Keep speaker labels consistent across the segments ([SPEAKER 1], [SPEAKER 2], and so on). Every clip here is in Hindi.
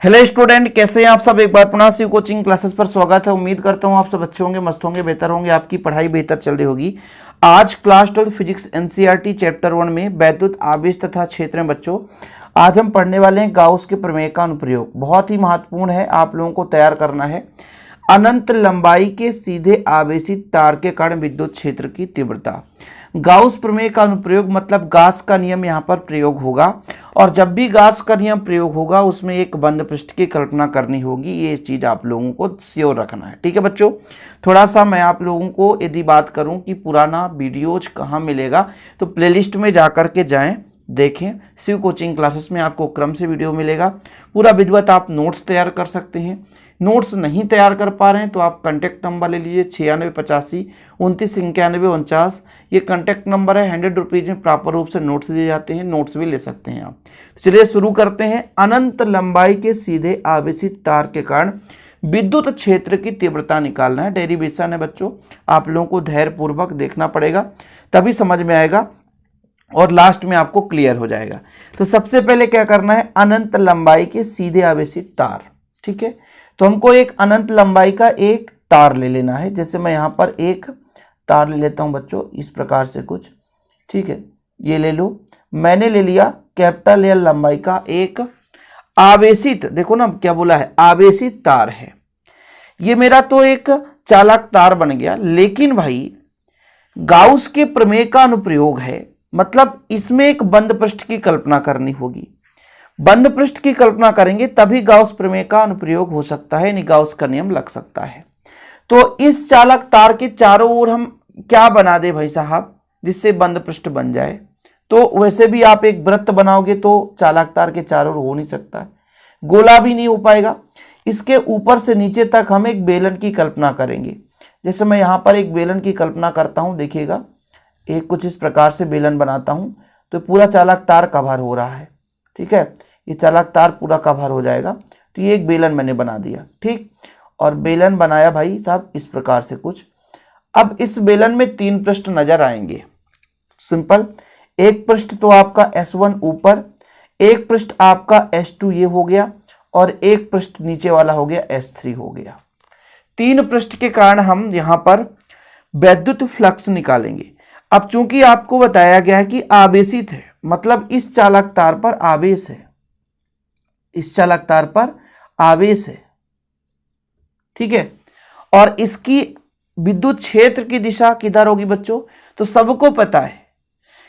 [SPEAKER 1] हेलो स्टूडेंट, कैसे हैं आप सब। एक बार पुनः शिव कोचिंग क्लासेस पर स्वागत है। उम्मीद करता हूं आप सब अच्छे होंगे, मस्त होंगे, बेहतर होंगे, आपकी पढ़ाई बेहतर चल रही होगी। आज क्लास 12 फिजिक्स एनसीईआरटी चैप्टर 1 में वैद्युत आवेश तथा क्षेत्र में बच्चों आज हम पढ़ने वाले हैं गाउस के प्रमेय का अनुप्रयोग। बहुत ही महत्वपूर्ण है, आप लोगों को तैयार करना है। अनंत लंबाई के सीधे आवेशित तार के कारण विद्युत क्षेत्र की तीव्रता। गाउस प्रमेय का अनुप्रयोग मतलब गाउस का नियम यहाँ पर प्रयोग होगा, और जब भी गाउस का नियम प्रयोग होगा उसमें एक बंद पृष्ठ की कल्पना करनी होगी। ये चीज आप लोगों को श्योर रखना है, ठीक है बच्चों। थोड़ा सा मैं आप लोगों को यदि बात करूं कि पुराना वीडियोज कहाँ मिलेगा, तो प्लेलिस्ट में जाकर के जाएं, देखें। शिव कोचिंग क्लासेस में आपको क्रम से वीडियो मिलेगा, पूरा विधिवत आप नोट्स तैयार कर सकते हैं। नोट्स नहीं तैयार कर पा रहे हैं तो आप कॉन्टैक्ट नंबर ले लीजिए 9685299149। ये कॉन्टैक्ट नंबर है। 100 रुपीज़ में प्रॉपर रूप से नोट्स दिए जाते हैं, नोट्स भी ले सकते हैं आप। चलिए शुरू करते हैं। अनंत लंबाई के सीधे आवेशित तार के कारण विद्युत क्षेत्र की तीव्रता निकालना है। डेरिवेशन है बच्चों, आप लोगों को धैर्यपूर्वक देखना पड़ेगा, तभी समझ में आएगा और लास्ट में आपको क्लियर हो जाएगा। तो सबसे पहले क्या करना है, अनंत लंबाई के सीधे आवेशित तार, ठीक है। तो हमको एक अनंत लंबाई का एक तार ले लेना है। जैसे मैं यहाँ पर एक तार ले लेता हूँ बच्चों, इस प्रकार से कुछ, ठीक है। ये ले लो, मैंने ले लिया कैपिटल एल लंबाई का एक आवेशित, देखो ना क्या बोला है, आवेशित तार है। ये मेरा तो एक चालक तार बन गया, लेकिन भाई गाउस के प्रमेय का अनुप्रयोग है, मतलब इसमें एक बंद पृष्ठ की कल्पना करनी होगी। बंद पृष्ठ की कल्पना करेंगे तभी गाउस प्रमेय का अनुप्रयोग हो सकता है, यानी गाउस का नियम लग सकता है। तो इस चालक तार के चारों ओर हम क्या बना दे भाई साहब, जिससे बंद पृष्ठ बन जाए। तो वैसे भी आप एक वृत्त बनाओगे तो चालक तार के चारों ओर हो नहीं सकता है, गोला भी नहीं हो पाएगा। इसके ऊपर से नीचे तक हम एक बेलन की कल्पना करेंगे। जैसे मैं यहाँ पर एक बेलन की कल्पना करता हूँ, देखिएगा, एक कुछ इस प्रकार से बेलन बनाता हूँ तो पूरा चालक तार कवर हो रहा है, ठीक है। ये चालक तार पूरा कवर हो जाएगा। तो ये एक बेलन मैंने बना दिया, ठीक। और बेलन बनाया भाई साहब इस प्रकार से कुछ। अब इस बेलन में 3 पृष्ठ नजर आएंगे, सिंपल। एक पृष्ठ तो आपका S1 ऊपर, एक पृष्ठ आपका S2 ये हो गया, और एक पृष्ठ नीचे वाला हो गया S3 हो गया। 3 पृष्ठ के कारण हम यहाँ पर वैद्युत फ्लक्स निकालेंगे। अब चूंकि आपको बताया गया है कि आवेशित है, मतलब इस चालक तार पर आवेश है, इस चालक तार पर आवेश है, ठीक है। और इसकी विद्युत क्षेत्र की दिशा किधर होगी बच्चों, तो सबको पता है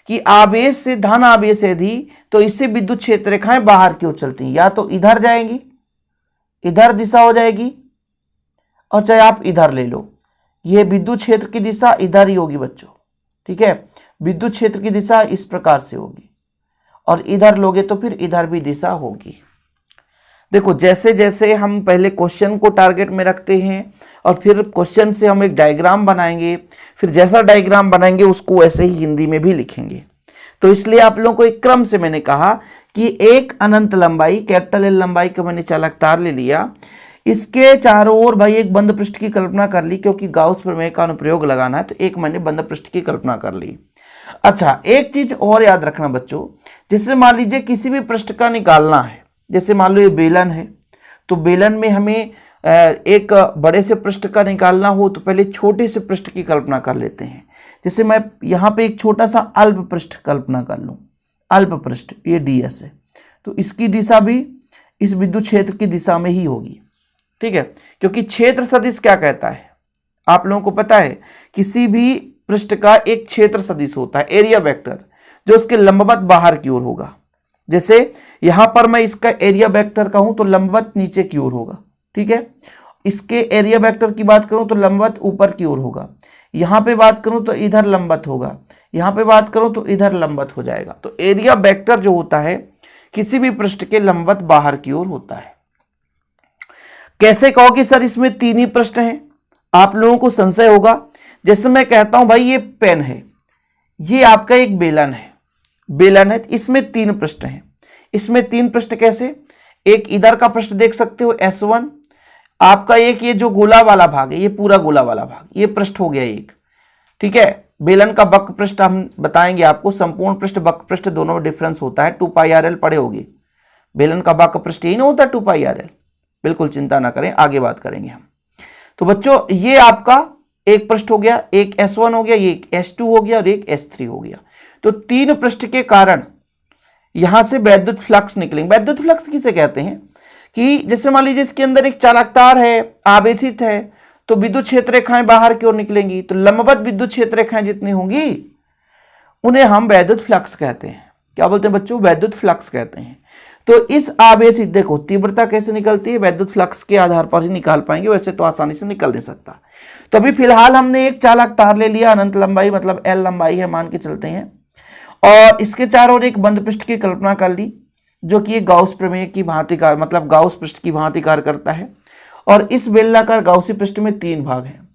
[SPEAKER 1] कि आवेश से धन आवेश यदि, तो इससे विद्युत क्षेत्र रेखाएं बाहर की ओर चलती हैं, या तो इधर जाएंगी, इधर दिशा हो जाएगी, और चाहे आप इधर ले लो, ये विद्युत क्षेत्र की दिशा इधर ही होगी बच्चों, ठीक है। विद्युत क्षेत्र की दिशा इस प्रकार से होगी, और इधर लोगे तो फिर इधर भी दिशा होगी। देखो, जैसे जैसे हम पहले क्वेश्चन को टारगेट में रखते हैं और फिर क्वेश्चन से हम एक डायग्राम बनाएंगे, फिर जैसा डायग्राम बनाएंगे उसको वैसे ही हिंदी में भी लिखेंगे। तो इसलिए आप लोगों को एक क्रम से मैंने कहा कि एक अनंत लंबाई, कैपिटल एल लंबाई का मैंने चालक तार ले लिया, इसके चारों ओर भाई एक बंद पृष्ठ की कल्पना कर ली, क्योंकि गाउस प्रमेय का अनुप्रयोग लगाना है, तो एक मैंने बंद पृष्ठ की कल्पना कर ली। अच्छा, एक चीज और याद रखना बच्चों, जैसे मान लीजिए किसी भी पृष्ठ का निकालना है, जैसे मान लो ये बेलन है, तो बेलन में हमें एक बड़े से पृष्ठ का निकालना हो तो पहले छोटे से पृष्ठ की कल्पना कर लेते हैं। जैसे मैं यहाँ पे एक छोटा सा अल्प पृष्ठ कल्पना कर लूँ, अल्प पृष्ठ, ये ds है, तो इसकी दिशा भी इस विद्युत क्षेत्र की दिशा में ही होगी, ठीक है। क्योंकि क्षेत्र सदिश क्या कहता है, आप लोगों को पता है, किसी भी पृष्ठ का एक क्षेत्र सदिश होता है, एरिया वेक्टर, जो उसके लंबवत बाहर की ओर होगा। जैसे यहां पर मैं इसका एरिया वेक्टर कहूं तो लंबवत नीचे की ओर होगा, ठीक है। इसके एरिया वेक्टर की बात करूं तो लंबवत ऊपर की ओर होगा। यहां पे बात करूं तो इधर लंबवत होगा, यहां पे बात करूं तो इधर लंबवत हो जाएगा। तो एरिया वेक्टर जो होता है किसी भी पृष्ठ के लंबवत बाहर की ओर होता है। कैसे कहो कि सर इसमें 3 ही पृष्ठ हैं, आप लोगों को संशय होगा। जैसे मैं कहता हूं भाई ये पेन है, ये आपका एक बेलन है, बेलन है, इसमें 3 पृष्ठ हैं। इसमें 3 पृष्ठ कैसे, एक इधर का पृष्ठ देख सकते हो S1, आपका एक ये जो गोला वाला भाग है, ये पूरा गोला वाला भाग, ये पृष्ठ हो गया एक, ठीक है। बेलन का वक्र पृष्ठ हम बताएंगे आपको, संपूर्ण पृष्ठ वक्र पृष्ठ दोनों में डिफरेंस होता है, 2πrl पढ़े होगे, बेलन का वक्र पृष्ठ यही ना होता है 2πrl। बिल्कुल चिंता ना करें, आगे बात करेंगे हम। तो बच्चों ये आपका एक पृष्ठ हो गया, एक S1 हो गया, ये एक S2 हो गया और एक S3 हो गया। तो 3 पृष्ठ के कारण यहां से वैद्युत फ्लक्स निकलेंगे। वैद्युत फ्लक्स किसे कहते हैं कि जैसे मान लीजिए इसके अंदर एक चालक तार है, आवेशित है, तो विद्युत क्षेत्र रेखाएं बाहर की ओर निकलेंगी, तो लंबवत विद्युत क्षेत्र रेखाएं जितनी होंगी उन्हें हम वैद्युत फ्लक्स कहते हैं। क्या बोलते हैं बच्चों? वैद्युत फ्लक्स कहते हैं। तो इस आवेशित, देखो तीव्रता कैसे निकलती है, वैद्युत फ्लक्स के आधार पर ही निकाल पाएंगे, वैसे तो आसानी से निकल नहीं सकता। तो अभी फिलहाल हमने एक चालक तार ले लिया, अनंत लंबाई मतलब L लंबाई है मान के चलते हैं, और इसके चारों ओर एक बंद पृष्ठ की कल्पना कर ली जो कि एक गाउस प्रमेय की भांति कार्य मतलब गाउस पृष्ठ की भांति कार्य करता है। और इस बेलनाकार गाउसी पृष्ठ में 3 भाग हैं।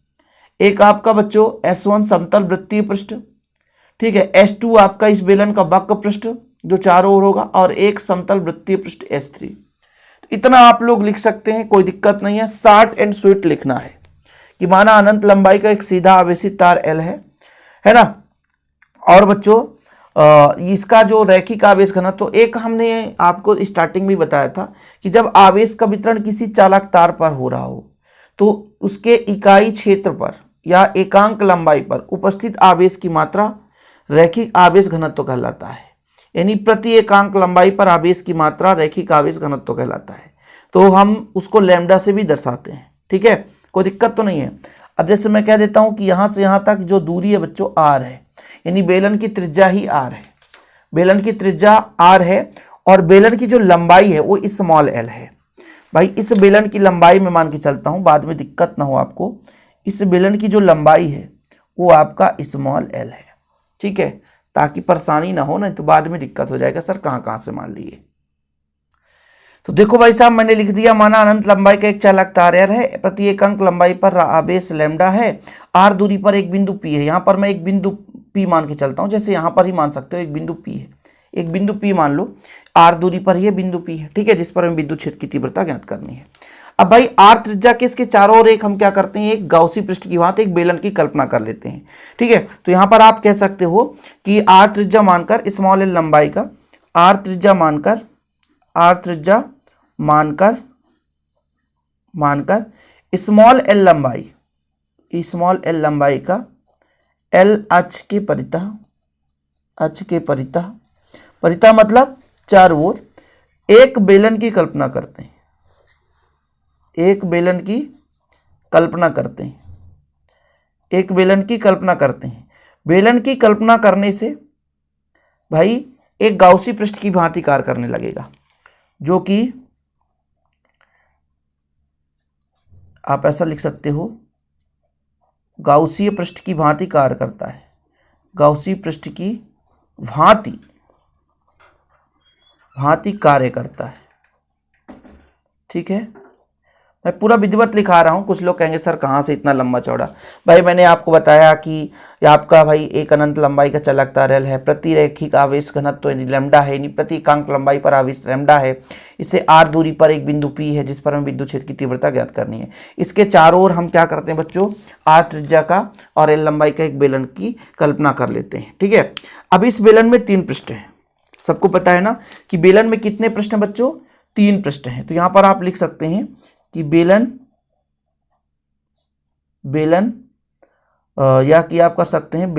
[SPEAKER 1] एक आपका बच्चों S1 समतल वृत्तीय पृष्ठ, ठीक है, S2 आपका इस बेलन का वक्र पृष्ठ जो चारों ओर होगा, और एक समतल वृत्तीय पृष्ठ S3। इतना आप लोग लिख सकते हैं, कोई दिक्कत नहीं है। शॉर्ट एंड स्वीट लिखना है कि माना अनंत लंबाई का एक सीधा आवेशित तार L है ना। और बच्चों इसका जो रैखिक आवेश घनत्व, तो एक हमने आपको स्टार्टिंग में बताया था कि जब आवेश का वितरण किसी चालक तार पर हो रहा हो तो उसके इकाई क्षेत्र पर या एकांक लंबाई पर उपस्थित आवेश की मात्रा रैखिक आवेश घनत्व कहलाता है। यानी प्रति एकांक लंबाई पर आवेश की मात्रा रैखिक आवेश घनत्व कहलाता है। तो हम उसको लैम्डा से भी दर्शाते हैं, ठीक है, कोई दिक्कत तो नहीं है। अब जैसे मैं कह देता हूं कि यहां से यहां तक जो दूरी है बच्चों r है, यानी बेलन की त्रिज्या ही r है, बेलन की त्रिज्या r है, और बेलन की जो लंबाई है वो स्मॉल l है। भाई इस बेलन की लंबाई में मान के चलता हूं, बाद में दिक्कत ना हो आपको, इस बेलन की जो लंबाई है वो आपका स्मॉल l है, ठीक है, ताकि परेशानी ना हो, नहीं तो बाद में दिक्कत हो जाएगा, सर कहां से मान लिए। तो देखो भाई साहब मैंने लिख दिया, माना अनंत लंबाई का एक चालक तार R है, प्रति एकांक लंबाई पर आवेश लैम्डा है, r दूरी पर एक बिंदु P है। यहां पर मैं एक बिंदु P मान के चलता हूं, जैसे यहां पर ही मान सकते हो एक बिंदु P है, एक बिंदु P मान लो, r दूरी पर यह बिंदु P है, ठीक है, जिस पर हमें विद्युत क्षेत्र की तीव्रता ज्ञात करनी है। अब भाई r त्रिज्या के इसके चारों ओर एक हम क्या करते हैं, एक गाउसी पृष्ठ की भांति एक बेलन की कल्पना कर लेते हैं, ठीक है। तो यहां पर आप कह सकते हो कि r त्रिज्या मानकर स्मॉल l लंबाई का, r त्रिज्या मानकर स्मॉल l लंबाई का l अक्ष के परितः मतलब चारों ओर एक बेलन की कल्पना करते हैं, एक बेलन की कल्पना करते हैं। बेलन की कल्पना करने से भाई एक गाउसी पृष्ठ की भांति कार्य करने लगेगा, जो कि आप ऐसा लिख सकते हो, गाउसीय पृष्ठ की भांति कार्य करता है, गाउसी पृष्ठ की भांति कार्य करता है, ठीक है। मैं पूरा विधिवत लिखा रहा हूं, कुछ लोग कहेंगे सर कहां से इतना लंबा चौड़ा। भाई मैंने आपको बताया कि आपका भाई एक अनंत लंबाई का चालक तार L है, प्रति रैखिक आवेश घनत्व यानी लैम्डा है, यानी प्रति एकांक लंबाई पर आवेश लैम्डा है, इससे r दूरी पर एक बिंदु P है जिस पर हम विद्युत क्षेत्र की तीव्रता ज्ञात करनी है। इसके चारों ओर हम क्या करते हैं बच्चों, r त्रिज्या का और L लंबाई का एक बेलन की कल्पना कर लेते हैं, ठीक है। अब इस बेलन में 3 पृष्ठ हैं, सबको पता है ना कि बेलन में कितने पृष्ठ हैं बच्चों, 3 पृष्ठ हैं। तो यहां पर आप लिख सकते हैं कि या कि आप कर सकते हैं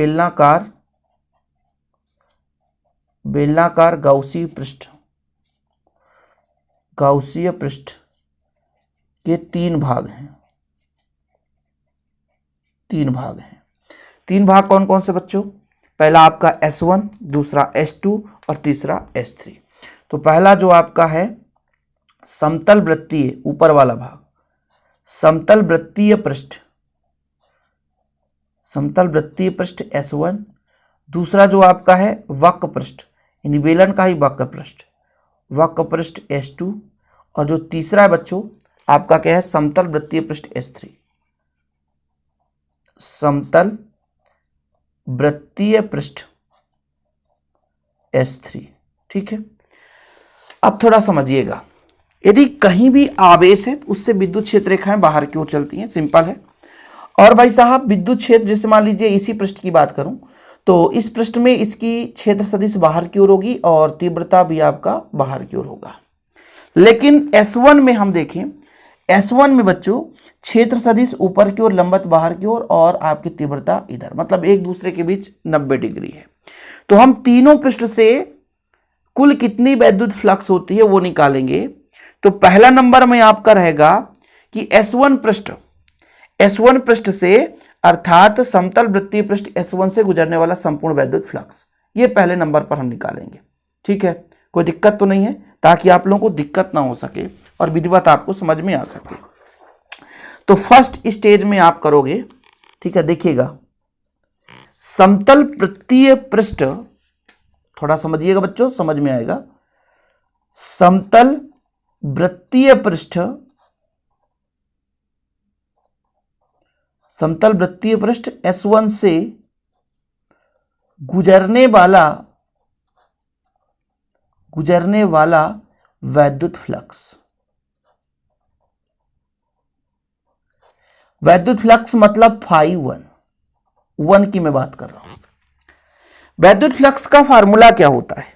[SPEAKER 1] बेलनाकार गाउसीय पृष्ठ के 3 भाग हैं। 3 भाग कौन कौन से बच्चों, पहला आपका S1, दूसरा S2 और तीसरा S3। तो पहला जो आपका है समतल वृत्तीय, ऊपर वाला भाग समतल वृत्तीय पृष्ठ S1, दूसरा जो आपका है वक्र पृष्ठ यानी बेलन का ही वक्र पृष्ठ S2, और जो तीसरा है बच्चों आपका क्या है, समतल वृत्तीय पृष्ठ S3, समतल वृत्तीय पृष्ठ S3, ठीक है। अब थोड़ा समझिएगा, यदि कहीं भी आवेश है तो उससे विद्युत क्षेत्र रेखाएं बाहर की ओर चलती हैं, सिंपल है। और भाई साहब विद्युत क्षेत्र, जैसे मान लीजिए इसी पृष्ठ की बात करूं तो इस पृष्ठ में इसकी क्षेत्र सदिश बाहर की ओर होगी और तीव्रता भी आपका बाहर की ओर होगा। लेकिन S1 में हम देखें, S1 में बच्चों क्षेत्र सदिश ऊपर की ओर, लंबवत बाहर की ओर और आपकी तीव्रता इधर, मतलब एक दूसरे के बीच 90 डिग्री है। तो हम तीनों पृष्ठ से कुल कितनी वैद्युत फ्लक्स होती है वो निकालेंगे। तो पहला नंबर में आपका रहेगा कि S1 पृष्ठ से, अर्थात समतल वृत्तीय पृष्ठ S1 से गुजरने वाला संपूर्ण वैद्युत फ्लक्स, ये पहले नंबर पर हम निकालेंगे। ठीक है, कोई दिक्कत तो नहीं है, ताकि आप लोगों को दिक्कत ना हो सके और विधिवत आपको समझ में आ सके। तो फर्स्ट स्टेज में आप करोगे, ठीक है, देखिएगा, समतल वृत्तीय पृष्ठ, थोड़ा समझिएगा बच्चों, समझ में आएगा। समतल वृत्तीय पृष्ठ, समतल वृत्तीय पृष्ठ S1 से गुजरने वाला वैद्युत फ्लक्स, वैद्युत फ्लक्स मतलब φ1 की मैं बात कर रहा हूं। वैद्युत फ्लक्स का फार्मूला क्या होता है?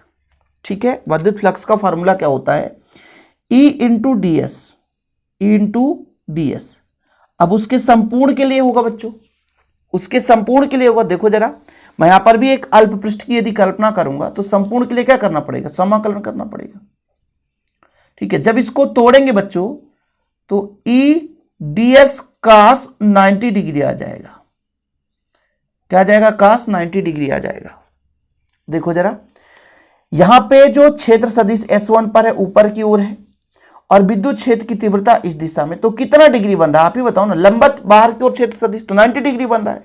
[SPEAKER 1] ठीक है, वैद्युत फ्लक्स का फार्मूला क्या होता है? E into ds। अब उसके संपूर्ण के लिए होगा बच्चों, उसके संपूर्ण के लिए होगा। देखो जरा, मैं यहां पर भी एक अल्प पृष्ठ की यदि कल्पना करूंगा तो संपूर्ण के लिए क्या करना पड़ेगा? समाकलन करना पड़ेगा। ठीक है, जब इसको तोड़ेंगे बच्चों तो E ds cos 90 डिग्री आ जाएगा। क्या आ जाएगा? cos 90 डिग्री आ जाएगा। देखो जरा, यहां पे जो क्षेत्र सदिश S1 पर है ऊपर की ओर है और विद्युत क्षेत्र की तीव्रता इस दिशा में, तो कितना डिग्री बन रहा है आप ही बताओ ना। लंबवत बाहर की ओर क्षेत्र सदिश तो 90 डिग्री बन रहा है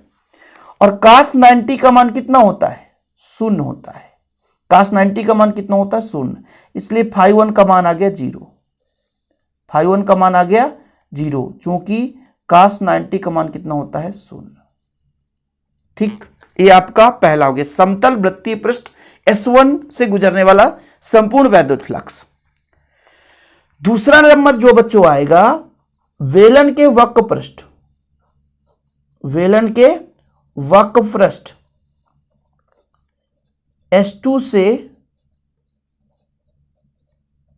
[SPEAKER 1] और cos 90 का मान कितना होता है? 0 होता है। cos 90 का मान कितना होता है? 0। इसलिए φ1 का मान आ गया 0। φ1 का मान आ गया 0, चूंकि cos 90 का मान कितना होता है? 0। ठीक, ये आपका पहला हो गया, समतल वृत्तीय पृष्ठ S1 से गुजरने वाला संपूर्ण वैद्युत फ्लक्स। दूसरा नंबर जो बच्चों आएगा, वेलन के वक्र पृष्ठ, वेलन के वक्र पृष्ठ S2 से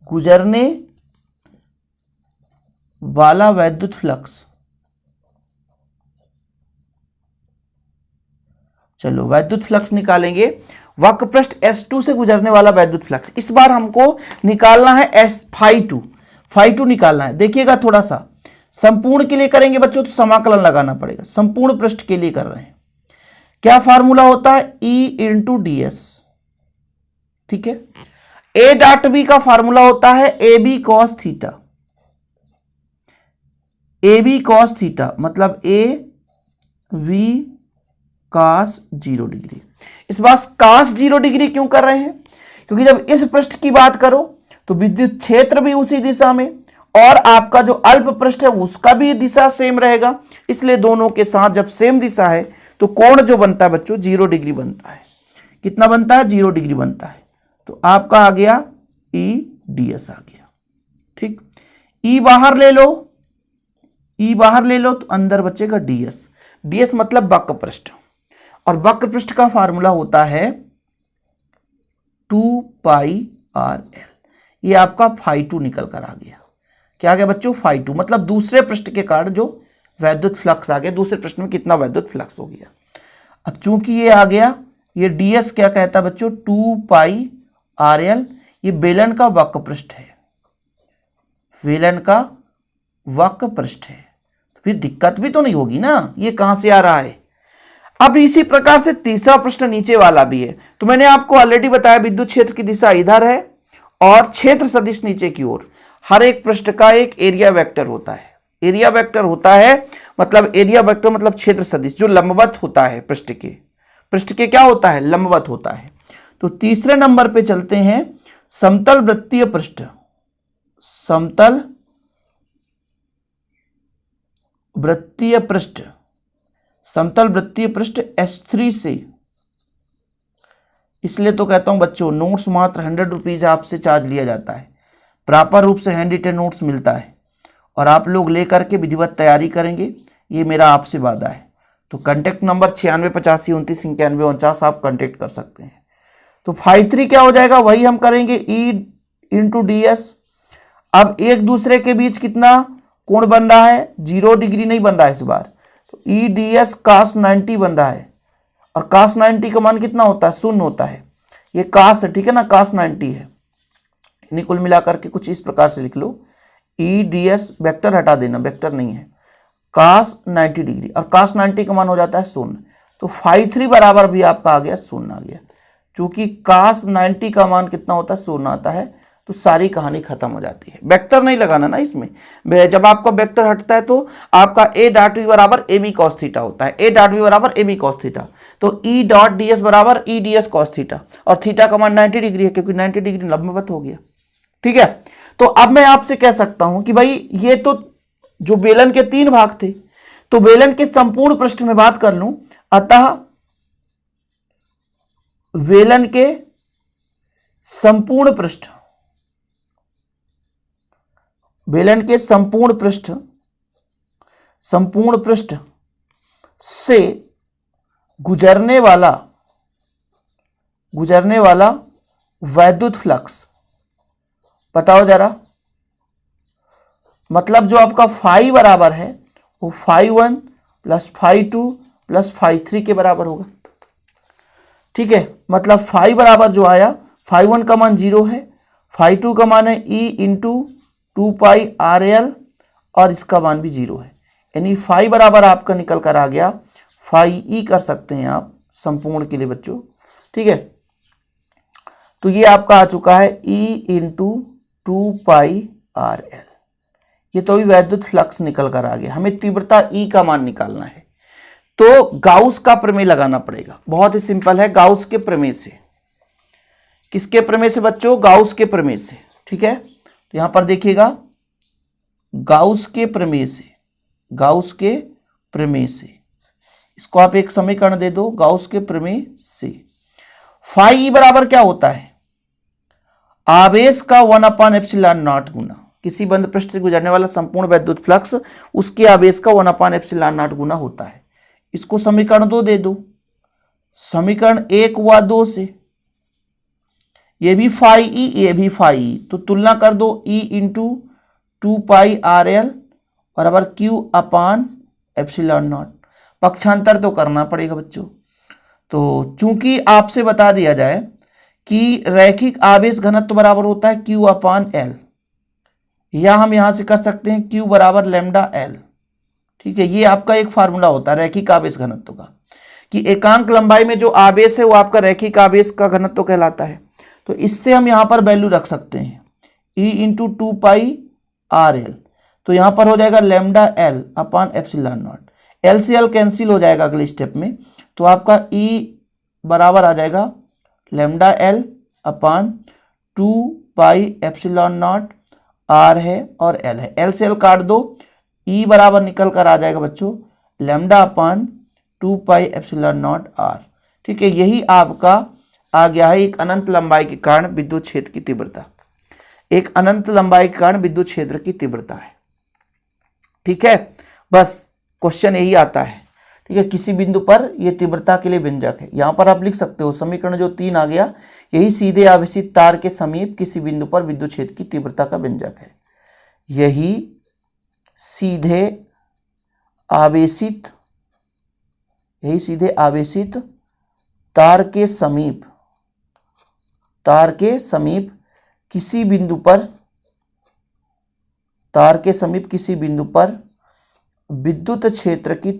[SPEAKER 1] गुजरने वाला वैद्युत फ्लक्स। चलो वैद्युत फ्लक्स निकालेंगे, वक्र पृष्ठ S2 से गुजरने वाला वैद्युत फ्लक्स। इस बार हमको निकालना है φ2 निकालना है। देखिएगा थोड़ा सा, संपूर्ण के लिए करेंगे बच्चों तो समाकलन लगाना पड़ेगा, संपूर्ण पृष्ठ के लिए कर रहे हैं। क्या फार्मूला होता है? E into ds। ठीक है, A डॉट B का फार्मूला होता है AB cos theta. AB cos theta मतलब AB cos 0 डिग्री। इस बार cos 0 डिग्री क्यों कर रहे हैं? क्योंकि जब इस पृष्ठ की बात करो तो विद्युत क्षेत्र भी उसी दिशा में और आपका जो अल्प पृष्ठ है उसका भी दिशा सेम रहेगा, इसलिए दोनों के साथ जब सेम दिशा है तो कोण जो बनता है बच्चों 0 डिग्री बनता है। कितना बनता है? 0 डिग्री बनता है। तो आपका आ गया E ds आ गया। ठीक, E बाहर ले लो, E बाहर ले लो तो अंदर बचेगा ds मतलब वक्र पृष्ठ, और वक्र पृष्ठ का फार्मूला होता है 2πrl। ये आपका φ2 निकल कर आ गया। क्या आ गया बच्चों? φ2 मतलब दूसरे पृष्ठ के कारण जो वैद्युत फ्लक्स आ गया, दूसरे पृष्ठ में कितना वैद्युत फ्लक्स हो गया। अब चूंकि ये आ गया, ये ds क्या कहता है बच्चों? 2πrl। ये बेलन का वक्र पृष्ठ है, बेलन का वक्र पृष्ठ है, तो फिर दिक्कत भी तो नहीं होगी ना, ये कहां से आ रहा है। अब इसी प्रकार से तीसरा प्रश्न नीचे वाला भी है। तो मैंने आपको ऑलरेडी बताया विद्युत क्षेत्र की दिशा इधर है और क्षेत्र सदिश नीचे की ओर। हर एक पृष्ठ का एक एरिया वेक्टर होता है। एरिया वेक्टर होता है मतलब, एरिया वेक्टर मतलब क्षेत्र सदिश जो लंबवत होता है पृष्ठ के क्या होता है? लंबवत होता है। तो तीसरे नंबर पे चलते हैं, समतल वृत्तीय पृष्ठ, समतल वृत्तीय पृष्ठ, समतल वृत्तीय पृष्ठ S3 से। इसलिए तो कहता हूं बच्चों, नोट्स मात्र 100 रुपीज आपसे चार्ज लिया जाता है, प्रॉपर रूप से हैंड रिटन नोट्स मिलता है और आप लोग लेकर के विधिवत तैयारी करेंगे, ये मेरा आपसे वादा है। तो कांटेक्ट नंबर 9685299149 आप कांटेक्ट कर सकते हैं। तो φ3 क्या हो जाएगा? वही हम करेंगे E इंटू ds। अब एक दूसरे के बीच कितना कोण बन रहा है, 0 डिग्री नहीं बन रहा है इस बार, तो ई डी एस cos 90 बन रहा है, और cos 90 का मान कितना होता है, 0 होता है, ये cos है, ठीक है ना, cos 90 है। इन्हीं कुल मिलाकर के कुछ इस प्रकार से लिख लो, ई डी एस वेक्टर हटा देना, वेक्टर नहीं है, cos 90 डिग्री, और cos 90 का मान हो जाता है 0, तो φ3 बराबर भी आपका आ गया 0 आ गया। चूंकि cos 90 का मान कितना होता है, 0 आता है, तो सारी कहानी खत्म हो जाती है। वेक्टर नहीं लगाना ना इसमें, जब आपका वेक्टर हटता है तो आपका ए डॉट वी बराबर ए बी कॉस थीटा होता है, ए डॉट वी बराबर ए बी कॉस थीटा, तो ई डॉट डी एस बराबर E D S cos theta, और थीटा का मान 90 डिग्री है क्योंकि 90 डिग्री लंबवत हो गया, ठीक है। तो अब मैं आपसे कह सकता हूं कि भाई ये तो जो बेलन के 3 भाग थे, तो बेलन के संपूर्ण पृष्ठ में बात कर लूं, अतः बेलन के संपूर्ण पृष्ठ, बेलन के संपूर्ण पृष्ठ से गुजरने वाला वैद्युत फ्लक्स बताओ जरा, मतलब जो आपका फाई बराबर है वो φ1 प्लस φ2 प्लस φ3 के बराबर होगा, ठीक है। मतलब फाई बराबर जो आया, φ1 का मान 0 है, φ2 का मान है E इंटू 2πRL, और इसका मान भी 0 है, यानी फाई बराबर आपका निकल कर आ गया φe कर सकते हैं आप संपूर्ण के लिए बच्चों, ठीक है। तो ये आपका आ चुका है E इंटू 2πRL, ये तो अभी वैद्युत फ्लक्स निकल कर आ गया। हमें तीव्रता E का मान निकालना है, तो गाउस का प्रमेय लगाना पड़ेगा, बहुत ही सिंपल है, गाउस के प्रमेय से। किसके प्रमेय से बच्चों, गाउस के प्रमेय से, ठीक है। तो यहां पर देखिएगा, गाउस के प्रमेय से, इसको आप एक समीकरण दे दो, गाउस के प्रमेय से फाई बराबर क्या होता है, आवेश का 1/ε0 गुना, किसी बंद पृष्ठ से गुजरने वाला संपूर्ण वैद्युत फ्लक्स उसके आवेश का 1/ε0 गुना होता है। इसको समीकरण 2 दे दो, समीकरण 1 व 2 से, ये भी फाई ई, ये भी फाई ई, तो तुलना कर दो, E इंटू 2πRL बराबर Q/ε0, पक्षांतर तो करना पड़ेगा बच्चों। तो चूंकि आपसे बता दिया जाए कि रैखिक आवेश घनत्व बराबर होता है Q/L, या हम यहां से कर सकते हैं Q बराबर λL, ठीक है। ये आपका एक फार्मूला होता है रैखिक आवेश घनत्व का, कि एकांक लंबाई में जो आवेश है वो आपका रैखिक आवेश का घनत्व कहलाता है। तो इससे हम यहां पर वैल्यू रख सकते हैं E इंटू 2πRL, तो यहां पर हो जाएगा λL/ε0, L से L कैंसिल हो जाएगा अगले स्टेप में, तो आपका E बराबर आ जाएगा λL/2πε0, R है और L है, L से L काट दो, E बराबर निकल कर आ जाएगा बच्चों λ/2πε0 R, ठीक है। यही आपका आ गया है एक अनंत लंबाई के कारण विद्युत क्षेत्र की तीव्रता, एक अनंत लंबाई के कारण विद्युत क्षेत्र की तीव्रता है, ठीक है। बस क्वेश्चन यही आता है, ठीक है। किसी बिंदु पर यह तीव्रता के लिए व्यंजक है, यहां पर आप लिख सकते हो समीकरण जो 3 आ गया, यही सीधे आवेशित तार के समीप किसी बिंदु पर विद्युत क्षेत्र की तीव्रता का व्यंजक है, यही सीधे आवेशित तार के समीप किसी बिंदु पर विद्युत क्षेत्र की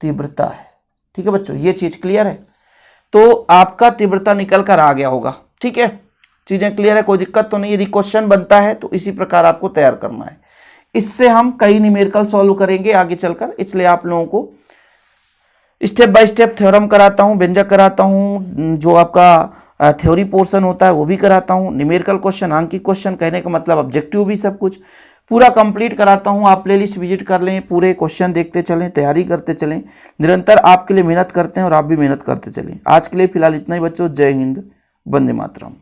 [SPEAKER 1] तीव्रता है, ठीक है बच्चों। ये चीज क्लियर है, तो आपका तीव्रता निकल कर आ गया होगा, ठीक है। चीजें क्लियर है, कोई दिक्कत तो नहीं। यदि क्वेश्चन बनता है तो इसी प्रकार आपको तैयार करना है। इससे हम कई न्यूमेरिकल सॉल्व करेंगे आगे चलकर, इसलिए आप लोगों को स्टेप बाय स्टेप थ्योरम कराता हूं, व्यंजक कराता हूं, जो आपका थ्योरी पोर्शन होता है वो भी कराता हूं, न्यूमेरिकल क्वेश्चन, आंकिक क्वेश्चन, कहने का मतलब ऑब्जेक्टिव भी, सब कुछ पूरा कंप्लीट कराता हूं। आप प्लेलिस्ट विजिट कर लें, पूरे क्वेश्चन देखते चलें, तैयारी करते चलें, निरंतर आपके लिए मेहनत करते हैं और आप भी मेहनत करते चलें। आज के लिए फिलहाल इतना ही बच्चों, जय हिंद, वंदे मातरम।